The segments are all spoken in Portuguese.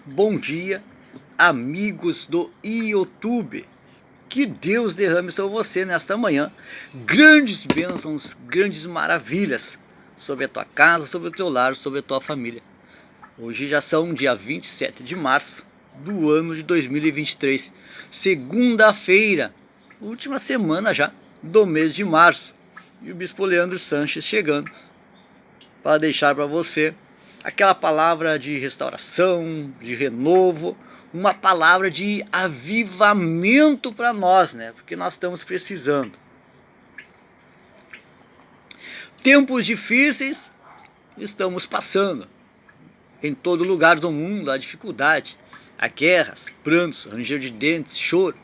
Bom dia, amigos do YouTube. Que Deus derrame sobre você nesta manhã grandes bênçãos, grandes maravilhas sobre a tua casa, sobre o teu lar, sobre a tua família. Hoje já são dia 27 de março do ano de 2023, segunda-feira, última semana já do mês de março. E o Bispo Leandro Sanches chegando para deixar para você aquela palavra de restauração, de renovo, uma palavra de avivamento para nós, né? Porque nós estamos precisando. Tempos difíceis estamos passando. Em todo lugar do mundo há dificuldade, há guerras, prantos, ranger de dentes, choro.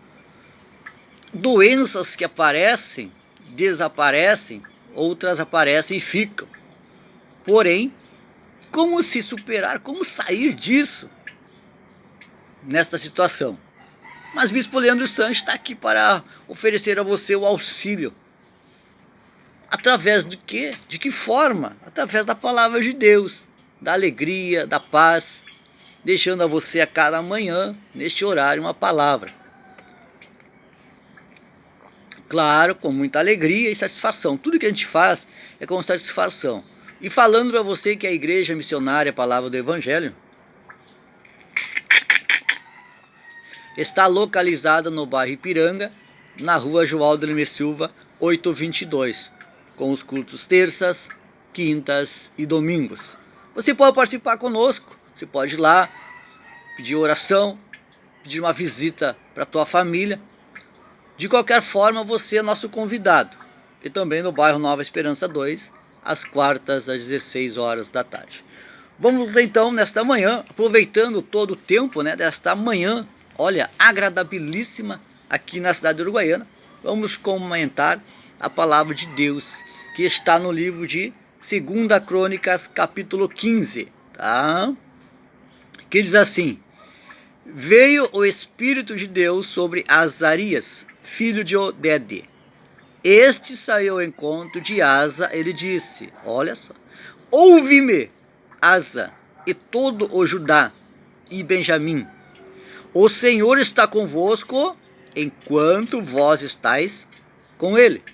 Doenças que aparecem, desaparecem, outras aparecem e ficam. Porém, como se superar, como sair disso, nesta situação? Mas Bispo Leandro Sanches está aqui para oferecer a você o auxílio. Através do quê? De que forma? Através da palavra de Deus, da alegria, da paz, deixando a você a cada manhã, neste horário, uma palavra. Claro, com muita alegria e satisfação. Tudo que a gente faz é com satisfação. E falando para você que a Igreja Missionária Palavra do Evangelho está localizada no bairro Ipiranga, na rua João de Lima Silva, 822, com os cultos terças, quintas e domingos. Você pode participar conosco, você pode ir lá, pedir oração, pedir uma visita para a tua família. De qualquer forma, você é nosso convidado. E também no bairro Nova Esperança 2, às quartas, às 16 horas da tarde. Vamos então, nesta manhã, aproveitando todo o tempo, né, desta manhã, olha, agradabilíssima, aqui na cidade de Uruguaiana, vamos comentar a palavra de Deus, que está no livro de 2 Crônicas, capítulo 15, tá? Que diz assim: Veio o Espírito de Deus sobre Azarias, filho de Odede. Este saiu ao encontro de Asa, ele disse, olha só, ouve-me, Asa, e todo o Judá e Benjamim. O Senhor está convosco, enquanto vós estáis com ele.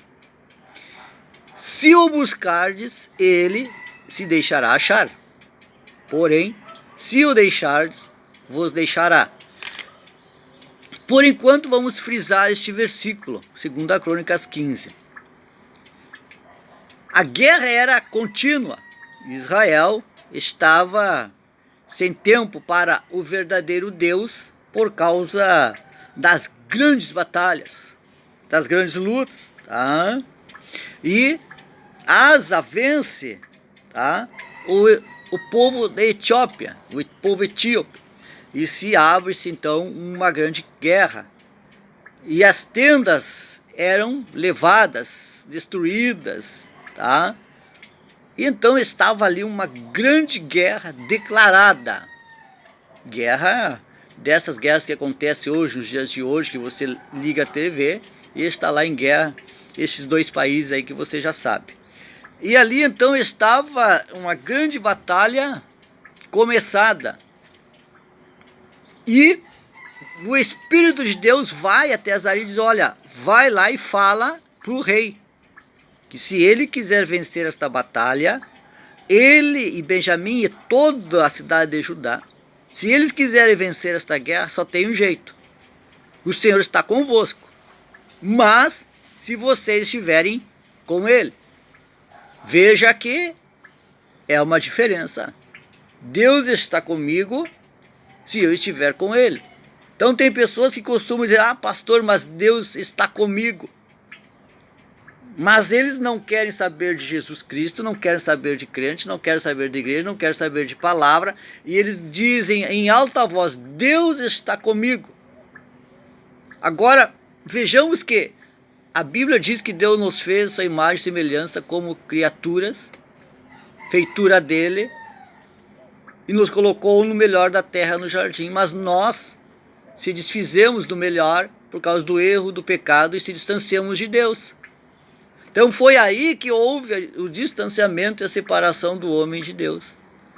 Se o buscardes, ele se deixará achar. Porém, se o deixardes, vos deixará. Por enquanto vamos frisar este versículo, 2 Crônicas 15. A guerra era contínua. Israel estava sem tempo para o verdadeiro Deus por causa das grandes batalhas, das grandes lutas, tá? E Asa vence, tá? O povo da Etiópia, o povo etíope. E se abre-se então uma grande guerra. E as tendas eram levadas, destruídas, tá? E então estava ali uma grande guerra declarada. Guerra, dessas guerras que acontecem hoje, nos dias de hoje, que você liga a TV e está lá em guerra, esses dois países aí que você já sabe. E ali então estava uma grande batalha começada. E o Espírito de Deus vai até Azarias e diz, olha, vai lá e fala para o rei, que se ele quiser vencer esta batalha, ele e Benjamim e toda a cidade de Judá, se eles quiserem vencer esta guerra, só tem um jeito. O Senhor está convosco, mas se vocês estiverem com ele. Veja que é uma diferença. Deus está comigo se eu estiver com ele. Então tem pessoas que costumam dizer, pastor, mas Deus está comigo. Mas eles não querem saber de Jesus Cristo, não querem saber de crente, não querem saber de igreja, não querem saber de palavra. E eles dizem em alta voz, Deus está comigo. Agora, vejamos que a Bíblia diz que Deus nos fez sua imagem e semelhança como criaturas, feitura dele, e nos colocou no melhor da terra no jardim, mas nós se desfizemos do melhor por causa do erro, do pecado e se distanciamos de Deus. Então foi aí que houve o distanciamento e a separação do homem de Deus.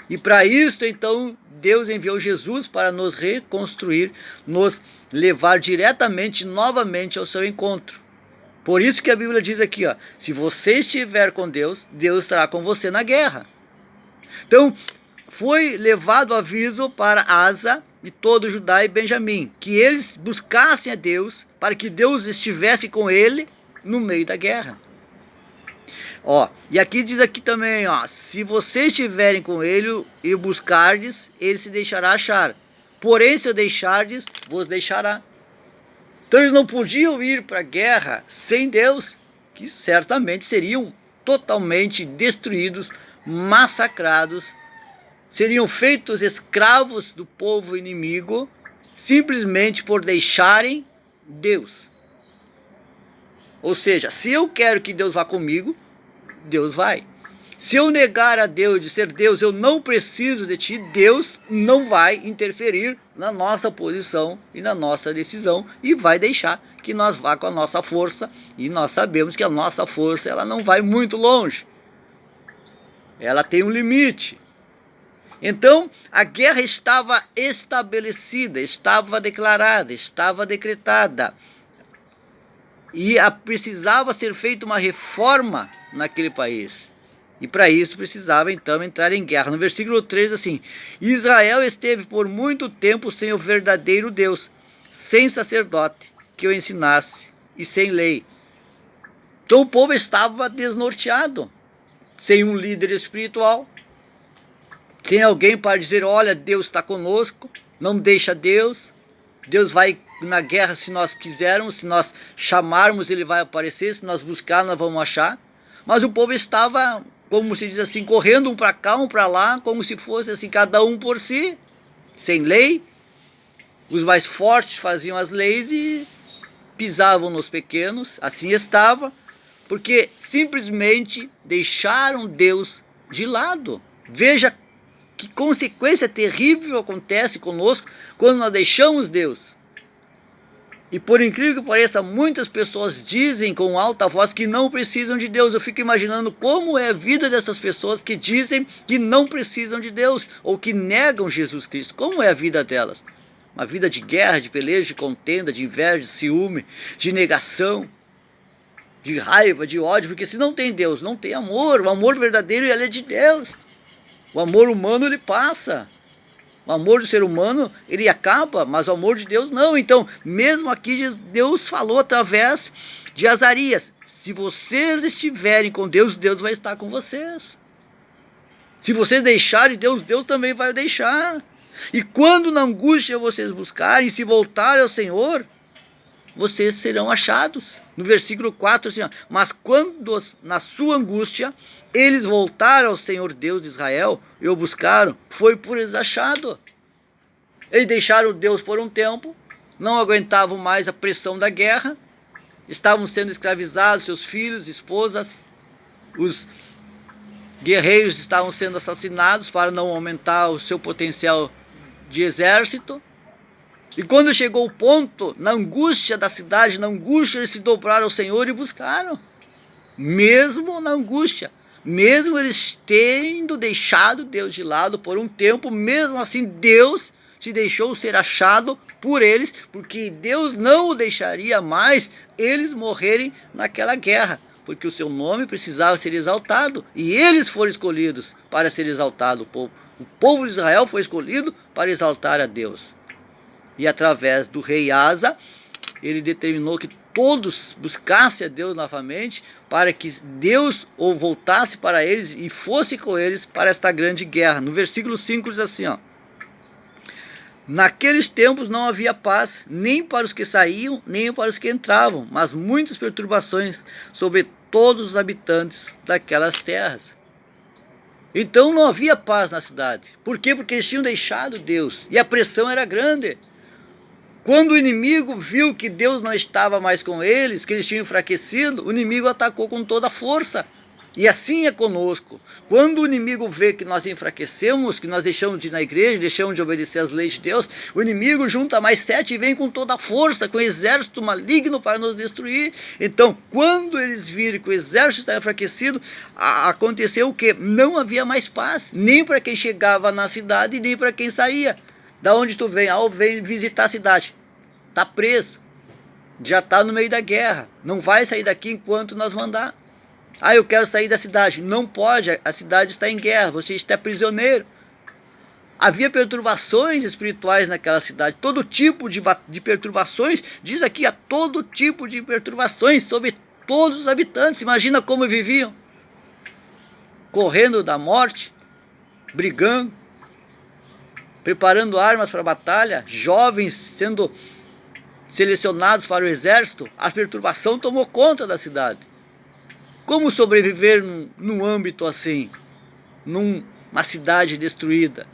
E para isso, então, Deus enviou Jesus para nos reconstruir, nos levar diretamente, novamente ao seu encontro. Por isso que a Bíblia diz aqui, ó, se você estiver com Deus, Deus estará com você na guerra. Então, foi levado aviso para Asa e todo Judá e Benjamim, que eles buscassem a Deus, para que Deus estivesse com ele no meio da guerra. Ó, e aqui diz aqui também, ó, se vocês estiverem com ele e buscardes, ele se deixará achar. Porém, se o deixardes, vos deixará. Então eles não podiam ir para a guerra sem Deus, que certamente seriam totalmente destruídos, massacrados, seriam feitos escravos do povo inimigo, simplesmente por deixarem Deus. Ou seja, se eu quero que Deus vá comigo, Deus vai. Se eu negar a Deus, de ser Deus, eu não preciso de ti, Deus não vai interferir na nossa posição e na nossa decisão e vai deixar que nós vá com a nossa força, e nós sabemos que a nossa força ela não vai muito longe. Ela tem um limite. Então, a guerra estava estabelecida, estava declarada, estava decretada. E precisava ser feita uma reforma naquele país. E para isso precisava então entrar em guerra. No versículo 3 assim, Israel esteve por muito tempo sem o verdadeiro Deus, sem sacerdote que o ensinasse e sem lei. Então o povo estava desnorteado, sem um líder espiritual, sem alguém para dizer, olha, Deus está conosco, não deixa Deus, Deus vai na guerra se nós quisermos, se nós chamarmos ele vai aparecer, se nós buscarmos nós vamos achar. Mas o povo estava, como se diz assim, correndo um para cá, um para lá, como se fosse assim, cada um por si, sem lei. Os mais fortes faziam as leis e pisavam nos pequenos, assim estava, porque simplesmente deixaram Deus de lado. Veja que consequência terrível acontece conosco quando nós deixamos Deus. E por incrível que pareça, muitas pessoas dizem com alta voz que não precisam de Deus. Eu fico imaginando como é a vida dessas pessoas que dizem que não precisam de Deus ou que negam Jesus Cristo. Como é a vida delas? Uma vida de guerra, de peleja, de contenda, de inveja, de ciúme, de negação, de raiva, de ódio. Porque se não tem Deus, não tem amor. O amor verdadeiro ele é de Deus. O amor humano ele passa. O amor do ser humano, ele acaba, mas o amor de Deus não. Então, mesmo aqui, Deus falou através de Azarias, se vocês estiverem com Deus, Deus vai estar com vocês. Se vocês deixarem Deus, Deus também vai deixar. E quando na angústia vocês buscarem, se voltarem ao Senhor, vocês serão achados. No versículo 4, assim, ó, mas quando na sua angústia eles voltaram ao Senhor Deus de Israel e o buscaram, foi por eles achado. Eles deixaram Deus por um tempo, não aguentavam mais a pressão da guerra, estavam sendo escravizados, seus filhos, esposas, os guerreiros estavam sendo assassinados para não aumentar o seu potencial de exército. E quando chegou o ponto, na angústia da cidade, na angústia, eles se dobraram ao Senhor e buscaram. Mesmo na angústia, mesmo eles tendo deixado Deus de lado por um tempo, mesmo assim Deus se deixou ser achado por eles, porque Deus não o deixaria mais eles morrerem naquela guerra, porque o seu nome precisava ser exaltado, e eles foram escolhidos para ser exaltado, o povo de Israel foi escolhido para exaltar a Deus. E através do rei Asa, ele determinou que todos buscassem a Deus novamente, para que Deus ou voltasse para eles e fosse com eles para esta grande guerra. No versículo 5 diz assim, ó, naqueles tempos não havia paz, nem para os que saíam, nem para os que entravam, mas muitas perturbações sobre todos os habitantes daquelas terras. Então não havia paz na cidade. Por quê? Porque eles tinham deixado Deus, e a pressão era grande. Quando o inimigo viu que Deus não estava mais com eles, que eles tinham enfraquecido, o inimigo atacou com toda a força. E assim é conosco. Quando o inimigo vê que nós enfraquecemos, que nós deixamos de ir na igreja, deixamos de obedecer às leis de Deus, o inimigo junta mais 7 e vem com toda a força, com o exército maligno para nos destruir. Então, quando eles virem que o exército está enfraquecido, aconteceu o quê? Não havia mais paz, nem para quem chegava na cidade, nem para quem saía. Da onde tu vem? Eu venho visitar a cidade. Está preso. Já está no meio da guerra. Não vai sair daqui enquanto nós mandar. Eu quero sair da cidade. Não pode, a cidade está em guerra, você está prisioneiro. Havia perturbações espirituais naquela cidade, todo tipo de perturbações, diz aqui, a todo tipo de perturbações sobre todos os habitantes. Imagina como viviam, correndo da morte, brigando, preparando armas para a batalha, jovens sendo selecionados para o exército. A perturbação tomou conta da cidade. Como sobreviver num âmbito assim, numa cidade destruída?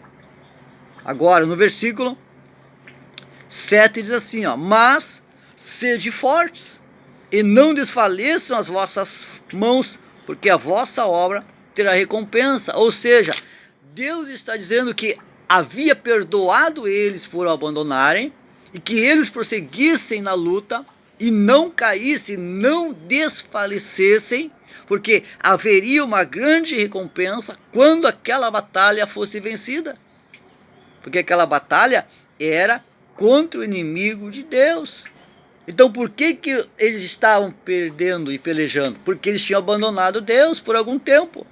Agora, no versículo 7 diz assim, mas sede fortes, e não desfaleçam as vossas mãos, porque a vossa obra terá recompensa. Ou seja, Deus está dizendo que havia perdoado eles por abandonarem, e que eles prosseguissem na luta, e não caíssem, não desfalecessem, porque haveria uma grande recompensa quando aquela batalha fosse vencida. Porque aquela batalha era contra o inimigo de Deus. Então por que eles estavam perdendo e pelejando? Porque eles tinham abandonado Deus por algum tempo.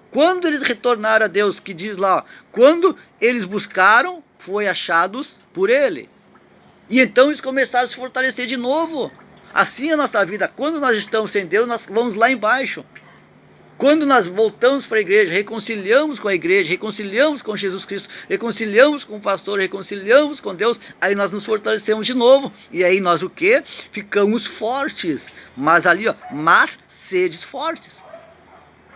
Quando eles retornaram a Deus, que diz lá, quando eles buscaram, foi achados por Ele. E então eles começaram a se fortalecer de novo. Assim é a nossa vida. Quando nós estamos sem Deus, nós vamos lá embaixo. Quando nós voltamos para a igreja, reconciliamos com a igreja, reconciliamos com Jesus Cristo, reconciliamos com o pastor, reconciliamos com Deus, aí nós nos fortalecemos de novo. E aí nós o quê? Ficamos fortes. Mas ali, mas sedes fortes.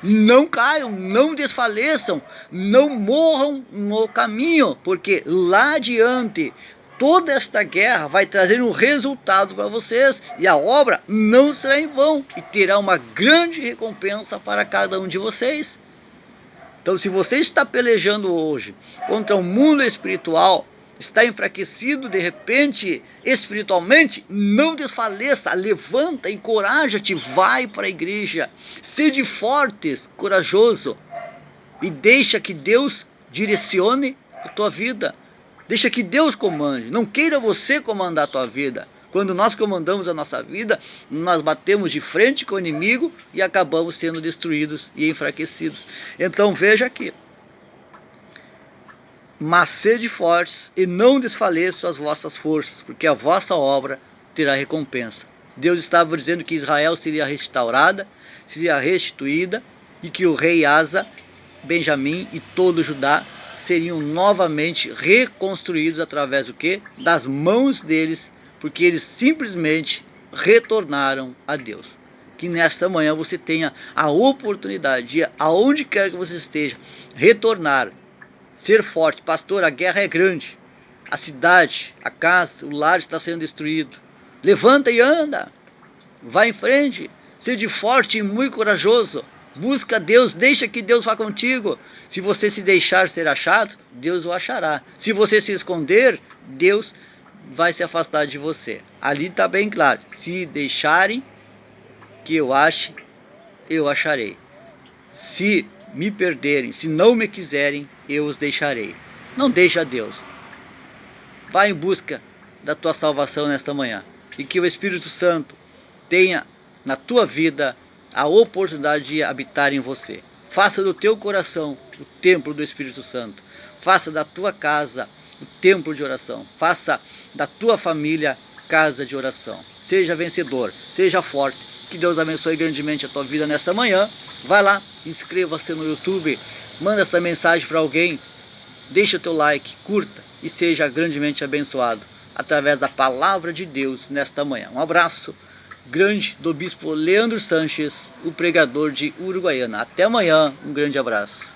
Não caiam, não desfaleçam, não morram no caminho, porque lá adiante toda esta guerra vai trazer um resultado para vocês, e a obra não será em vão, e terá uma grande recompensa para cada um de vocês. Então, se você está pelejando hoje contra um mundo espiritual, está enfraquecido de repente espiritualmente, não desfaleça, levanta, encoraja-te, vai para a igreja, sede fortes, corajoso, e deixa que Deus direcione a tua vida. Deixa que Deus comande, não queira você comandar a tua vida. Quando nós comandamos a nossa vida, nós batemos de frente com o inimigo e acabamos sendo destruídos e enfraquecidos. Então veja aqui, mas sede fortes e não desfaleçam as vossas forças, porque a vossa obra terá recompensa. Deus estava dizendo que Israel seria restaurada, seria restituída, e que o rei Asa, Benjamim e todo Judá seriam novamente reconstruídos através do quê? Das mãos deles, porque eles simplesmente retornaram a Deus. Que nesta manhã você tenha a oportunidade de, aonde quer que você esteja, retornar, ser forte. Pastor, a guerra é grande, a cidade, a casa, o lar está sendo destruído. Levanta e anda, vai em frente, seja forte e muito corajoso. Busca Deus, deixa que Deus vá contigo. Se você se deixar ser achado, Deus o achará. Se você se esconder, Deus vai se afastar de você. Ali está bem claro. Se deixarem que eu ache, eu acharei. Se me perderem, se não me quiserem, eu os deixarei. Não deixa Deus. Vá em busca da tua salvação nesta manhã. E que o Espírito Santo tenha na tua vida a oportunidade de habitar em você. Faça do teu coração o templo do Espírito Santo. Faça da tua casa o templo de oração. Faça da tua família casa de oração. Seja vencedor, seja forte. Que Deus abençoe grandemente a tua vida nesta manhã. Vai lá, inscreva-se no YouTube, manda esta mensagem para alguém, deixa o teu like, curta e seja grandemente abençoado através da palavra de Deus nesta manhã. Um abraço grande do Bispo Leandro Sanches, o pregador de Uruguaiana. Até amanhã, um grande abraço.